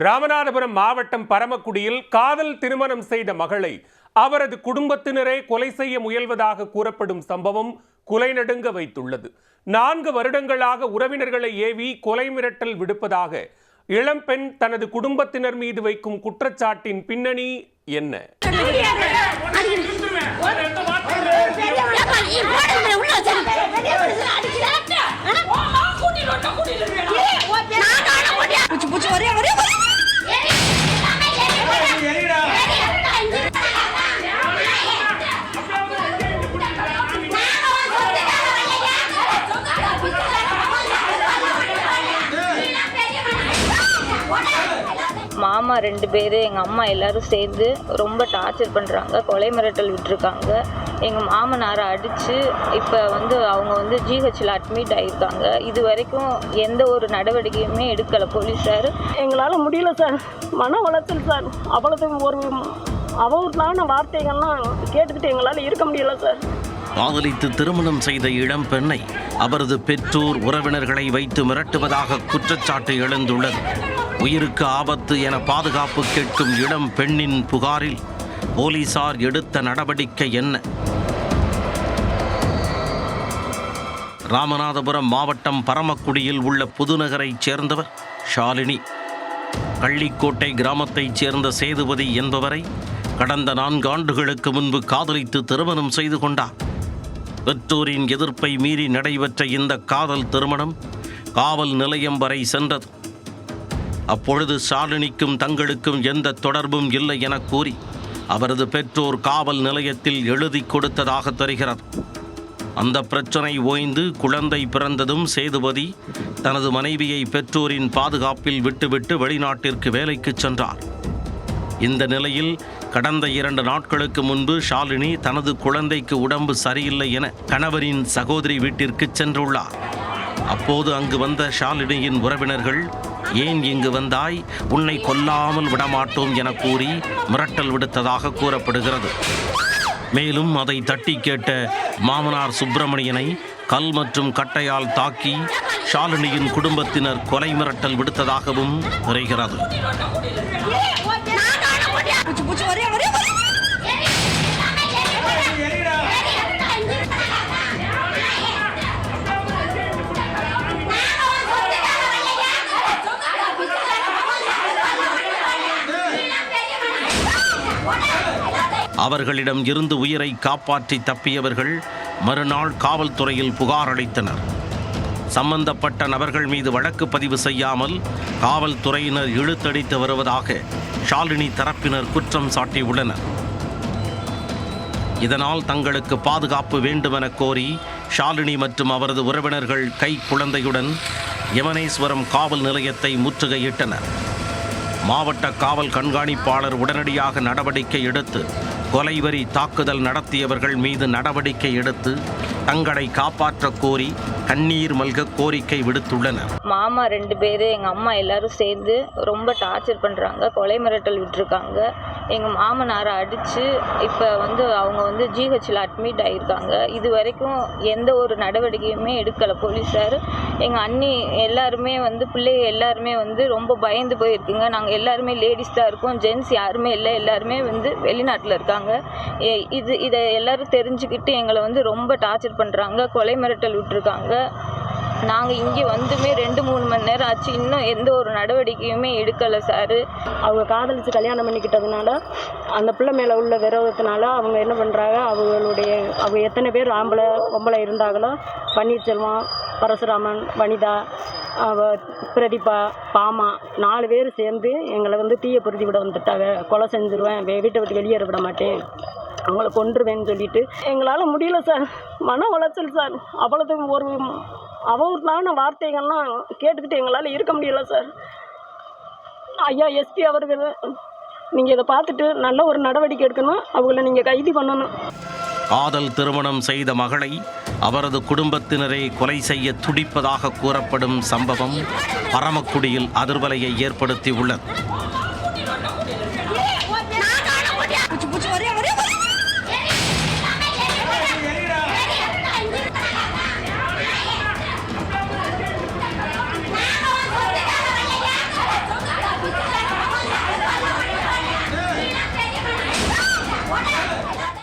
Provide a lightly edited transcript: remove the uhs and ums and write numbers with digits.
ராமநாதபுரம் மாவட்டம் பரமக்குடியில் காதல் திருமணம் செய்த மகளை அவரது குடும்பத்தினரே கொலை செய்ய முயல்வதாக கூறப்படும் சம்பவம் குலை நடுங்க வைத்துள்ளது. 4 வருடங்களாக உறவினர்களை ஏவி கொலை மிரட்டல் விடுப்பதாக இளம்பெண் தனது குடும்பத்தினர் மீது வைக்கும் குற்றச்சாட்டின் பின்னணி என்ன? மாமா 2 பேர் எங்கள் அம்மா எல்லாரும் சேர்ந்து ரொம்ப டார்ச்சர் பண்ணுறாங்க, கொலை மிரட்டல் விட்டுருக்காங்க. எங்கள் மாமனாரை அடித்து இப்போ அவங்க ஜிஹெச்சில் அட்மிட் ஆகியிருக்காங்க. இது வரைக்கும் எந்த ஒரு நடவடிக்கையுமே எடுக்கலை போலீஸார். எங்களால் முடியல சார், மன உளைச்சல் சார். அவ்வளவு ஒரு அவர்களான வார்த்தைகள்லாம் கேட்டுக்கிட்டு எங்களால் இருக்க முடியல சார். காதலித்து திருமணம் செய்த இளம் பெண்ணை அவரது பெற்றோர் உறவினர்களை வைத்து மிரட்டுவதாக குற்றச்சாட்டு எழுந்துள்ளது. உயிருக்கு ஆபத்து என பாதுகாப்பு கேட்கும் இளம் பெண்ணின் புகாரில் போலீசார் எடுத்த நடவடிக்கை என்ன? ராமநாதபுரம் மாவட்டம் பரமக்குடியில் உள்ள புதுநகரைச் சேர்ந்தவர் ஷாலினி. கள்ளிக்கோட்டை கிராமத்தைச் சேர்ந்த சேதுபதி என்பவரை கடந்த 4 ஆண்டுகளுக்கு முன்பு காதலித்து திருமணம் செய்து கொண்டார். பெற்றோரின் எதிர்ப்பை மீறி நடைபெற்ற இந்த காதல் திருமணம் காவல் நிலையம் வரை சென்றது. அப்பொழுது ஷாலினிக்கும் தங்களுக்கும் எந்த தொடர்பும் இல்லை என கூறி அவரது பெற்றோர் காவல் நிலையத்தில் எழுதி கொடுத்ததாக தெரிகிறது. அந்த பிரச்சனை ஓய்ந்து குழந்தை பிறந்ததும் சேதுபதி தனது மனைவியை பெற்றோரின் பாதுகாப்பில் விட்டுவிட்டு வெளிநாட்டிற்கு வேலைக்கு சென்றார். இந்த நிலையில் கடந்த 2 நாட்களுக்கு முன்பு ஷாலினி தனது குழந்தைக்கு உடம்பு சரியில்லை என கணவரின் சகோதரி வீட்டிற்கு சென்றுள்ளார். அப்போது அங்கு வந்த ஷாலினியின் உறவினர்கள், ஏன் இங்கு வந்தாய், உன்னை கொல்லாமல் விடமாட்டோம் என கூறி மிரட்டல் விடுத்ததாக கூறப்படுகிறது. மேலும் அதை தட்டி கேட்ட மாமனார் சுப்பிரமணியனை கல் மற்றும் கட்டையால் தாக்கி ஷாலினியின் குடும்பத்தினர் கொலை மிரட்டல் விடுத்ததாகவும் தெரிகிறது. அவர்களிடம் இருந்து உயிரை காப்பாற்றி தப்பியவர்கள் மறுநாள் காவல்துறையில் புகார் அளித்தனர். சம்பந்தப்பட்ட நபர்கள் மீது வழக்கு பதிவு செய்யாமல் காவல்துறையினர் இழுத்தடித்து வருவதாக ஷாலினி தரப்பினர் குற்றம் சாட்டியுள்ளனர். இதனால் தங்களுக்கு பாதுகாப்பு வேண்டுமென கோரி ஷாலினி மற்றும் அவரது உறவினர்கள் கை குழந்தையுடன் யமனேஸ்வரம் காவல் நிலையத்தை முற்றுகையிட்டனர். மாவட்ட காவல் கண்காணிப்பாளர் உடனடியாக நடவடிக்கை எடுத்து கொலைவெறி தாக்குதல் நடத்தியவர்கள் மீது நடவடிக்கை எடுத்து தங்களை காப்பாற்ற கோரி கண்ணீர் மல்க கோரிக்கை விடுத்துள்ளனர். மாமா 2 பேர் எங்கள் அம்மா எல்லாரும் சேர்ந்து ரொம்ப டார்ச்சர் பண்ணுறாங்க, கொலை மிரட்டல் விட்டுருக்காங்க. எங்கள் மாமனாரை அடித்து இப்போ அவங்க ஜிஹெச்சில் அட்மிட் ஆகியிருக்காங்க. இது வரைக்கும் எந்த ஒரு நடவடிக்கையுமே எடுக்கலை போலீஸார். எங்கள் அண்ணி எல்லாருமே பிள்ளைங்க எல்லாருமே ரொம்ப பயந்து போயிருக்குங்க. நாங்கள் எல்லாருமே லேடிஸ் தான் இருக்கோம், ஜென்ஸ் யாருமே இல்லை, எல்லாருமே வெளிநாட்டில் இருக்காங்க. இதை எல்லாரும் தெரிஞ்சுக்கிட்டு எங்களை ரொம்ப டார்ச்சர் பண்ணுறாங்க, கொலை மிரட்டல் விட்டுருக்காங்க. நாங்கள் இங்கே 2-3 மணி நேரம் ஆச்சு, இன்னும் எந்த ஒரு நடவடிக்கையுமே எடுக்கலை சார். அவங்க காதலித்து கல்யாணம் பண்ணிக்கிட்டதுனால அந்த பிள்ளை மேலே உள்ள விரோதத்தினால அவங்க என்ன பண்ணுறாங்க, அவங்க எத்தனை பேர் ஆம்பளை பொம்பளை இருந்தாங்களோ, பன்னீர்செல்வம், பரசுராமன், வனிதா, பிரதீபா, பாமா 4 பேர் சேர்ந்து எங்களை தீய பொருத்தி விட வந்துட்டாங்க. கொலை செஞ்சுருவேன், வீட்டை விட்டு வெளியேற விட மாட்டேன், அவங்கள கொன்றுவேன்னு சொல்லிட்டு எங்களால் முடியல சார், மன உளைச்சல் சார். அவ்வளவு ஒரு அவர்களான வார்த்தைகள்லாம் கேட்டுக்கிட்டு எங்களால் இருக்க முடியல சார். ஐயா எஸ்பி அவர்கள், நீங்கள் இதை பார்த்துட்டு நல்ல ஒரு நடவடிக்கை எடுக்கணும், அவங்கள நீங்கள் கைது பண்ணணும். காதல் திருமணம் செய்த மகளை அவரது குடும்பத்தினரை கொலை செய்ய துடிப்பதாக கூறப்படும் சம்பவம் பரமக்குடியில் அதிர்வலையை ஏற்படுத்தியுள்ளது.